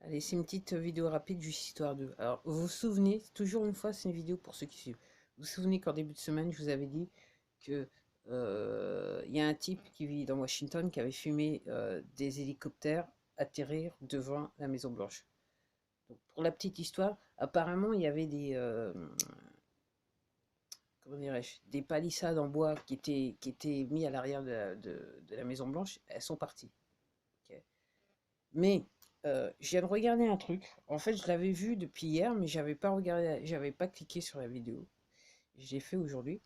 Allez, c'est une petite vidéo rapide, juste histoire de... Alors, vous vous souvenez, toujours une fois, c'est une vidéo pour ceux qui suivent. Vous vous souvenez qu'en début de semaine, je vous avais dit que il y a un type qui vit dans Washington qui avait filmé des hélicoptères atterrir devant la Maison Blanche. Donc, pour la petite histoire, apparemment, il y avait des comment dirais-je, des palissades en bois qui étaient mis à l'arrière de la Maison Blanche. Elles sont parties. Ok. Mais je viens de regarder un truc. En fait, je l'avais vu depuis hier, mais j'avais pas regardé, j'avais pas cliqué sur la vidéo. Je l'ai fait aujourd'hui.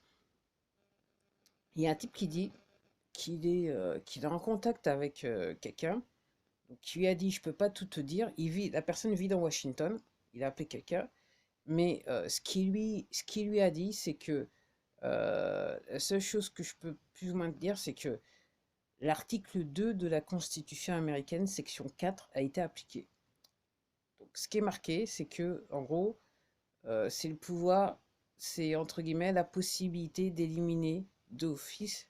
Il y a un type qui dit qu'il est en contact avec quelqu'un, donc qui lui a dit, je peux pas tout te dire. La personne vit dans Washington. Il a appelé quelqu'un, mais ce qui lui a dit, c'est que la seule chose que je peux plus ou moins te dire, c'est que l'article 2 de la Constitution américaine, section 4, a été appliqué. Donc, ce qui est marqué, c'est que, en gros, c'est le pouvoir, c'est entre guillemets la possibilité d'éliminer d'office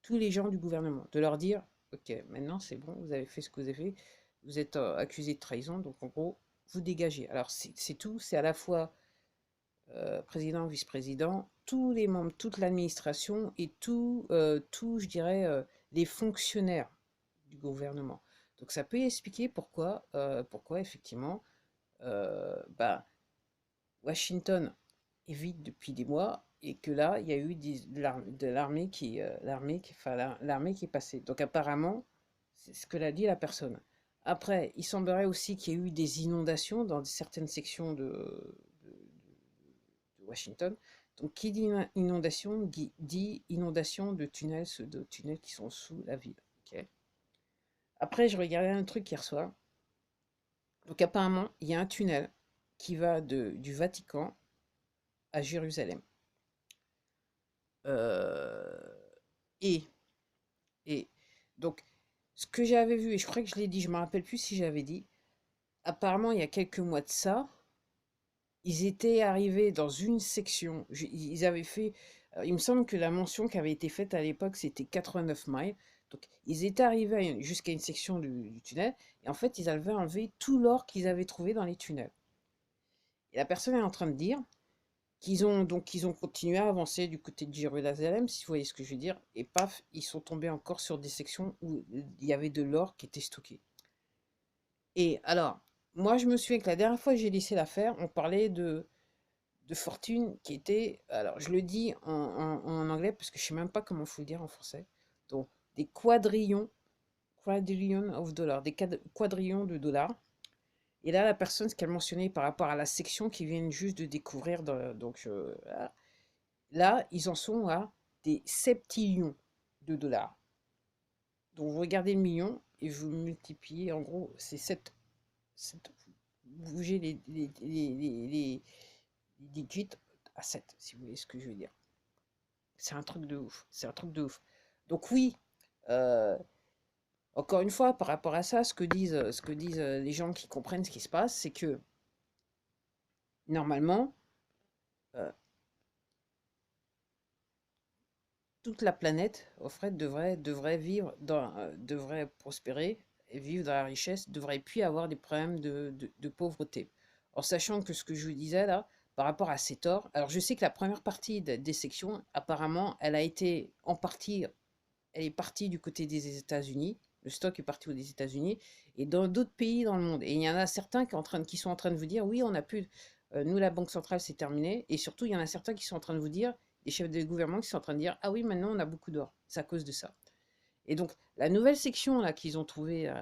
tous les gens du gouvernement, de leur dire, ok, maintenant c'est bon, vous avez fait ce que vous avez fait, vous êtes accusé de trahison, donc en gros, vous dégagez. Alors c'est tout, c'est à la fois président, vice-président, tous les membres, toute l'administration et tout, je dirais, les fonctionnaires du gouvernement. Donc ça peut expliquer pourquoi effectivement, bah, Washington est vide depuis des mois et que là, il y a eu de l'armée l'armée qui est passée. Donc apparemment, c'est ce que l'a dit la personne. Après, il semblerait aussi qu'il y ait eu des inondations dans certaines sections de Washington. Donc, qui dit inondation dit inondation de tunnels, de tunnels qui sont sous la ville. Ok. Après, je regardais un truc hier soir. Donc, apparemment, il y a un tunnel qui va du Vatican à Jérusalem. Euh, et, et donc, ce que j'avais vu, et je crois que je l'ai dit, je ne me rappelle plus si j'avais dit, apparemment, il y a quelques mois de ça, ils étaient arrivés dans une section, ils avaient fait, il me semble que la mention qui avait été faite à l'époque, c'était 89 miles. Donc, ils étaient arrivés jusqu'à une section du tunnel, et en fait, ils avaient enlevé tout l'or qu'ils avaient trouvé dans les tunnels. Et la personne est en train de dire qu'ils ont continué à avancer du côté de Jérusalem, si vous voyez ce que je veux dire, et paf, ils sont tombés encore sur des sections où il y avait de l'or qui était stocké. Et alors, moi, je me souviens que la dernière fois que j'ai laissé l'affaire, on parlait de fortune qui était, alors je le dis en anglais parce que je sais même pas comment il faut le dire en français, donc des quadrillions of dollars, des quadrillions de dollars. Et là, la personne, ce qu'elle mentionnait par rapport à la section qu'ils viennent juste de découvrir, donc là, ils en sont à des septillions de dollars. Donc vous regardez le million et vous multipliez, en gros, c'est 7 vous bougez les digits à 7 si vous voyez ce que je veux dire. C'est un truc de ouf. C'est un truc de ouf. Donc oui, euh, encore une fois, par rapport à ça, ce que disent les gens qui comprennent ce qui se passe, c'est que normalement, euh, toute la planète, au fait, devrait vivre devrait prospérer et vivre dans la richesse, devrait plus avoir des problèmes de pauvreté. En sachant que ce que je vous disais là, par rapport à ces torts, alors je sais que la première partie des sections, apparemment, elle a été en partie elle est partie du côté des États-Unis. Le stock est parti aux États-Unis et dans d'autres pays dans le monde. Et il y en a certains qui sont en train de vous dire, oui, on a pu, nous, la Banque centrale, c'est terminé. Et surtout, il y en a certains qui sont en train de vous dire, des chefs de gouvernement qui sont en train de dire, ah oui, maintenant, on a beaucoup d'or. C'est à cause de ça. Et donc, la nouvelle section là qu'ils ont trouvé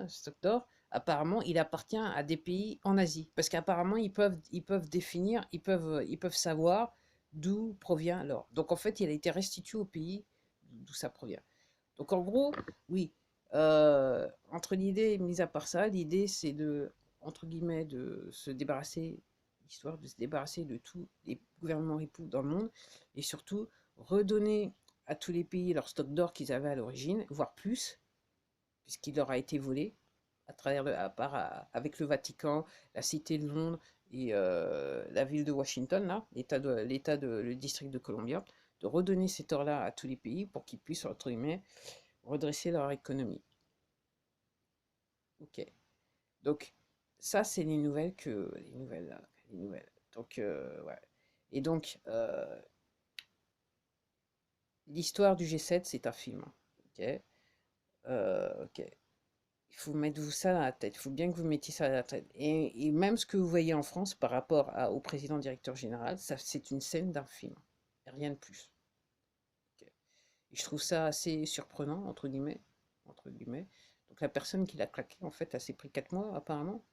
stock d'or, apparemment, il appartient à des pays en Asie. Parce qu'apparemment, ils peuvent définir, ils peuvent savoir d'où provient l'or. Donc, en fait, il a été restitué au pays d'où ça provient. Donc en gros, oui, entre l'idée, mis à part ça, l'idée c'est entre guillemets, de se débarrasser, histoire de se débarrasser de tous les gouvernements ripoux dans le monde, et surtout redonner à tous les pays leur stock d'or qu'ils avaient à l'origine, voire plus, puisqu'il leur a été volé, avec le Vatican, la Cité de Londres et la ville de Washington, là, le district de Columbia, de redonner cet or-là à tous les pays pour qu'ils puissent, entre guillemets, redresser leur économie. Ok. Donc, ça, c'est les nouvelles que... Les nouvelles, là. Les nouvelles. Donc, ouais. Et donc, l'histoire du G7, c'est un film. Ok. Ok. Il faut mettre vous ça dans la tête. Il faut bien que vous mettiez ça dans la tête. Et même ce que vous voyez en France par rapport au président directeur général, ça, c'est une scène d'un film. Et rien de plus. Ok. Et je trouve ça assez surprenant, entre guillemets. Entre guillemets. Donc la personne qui l'a claqué, en fait, elle s'est pris 4 mois, apparemment.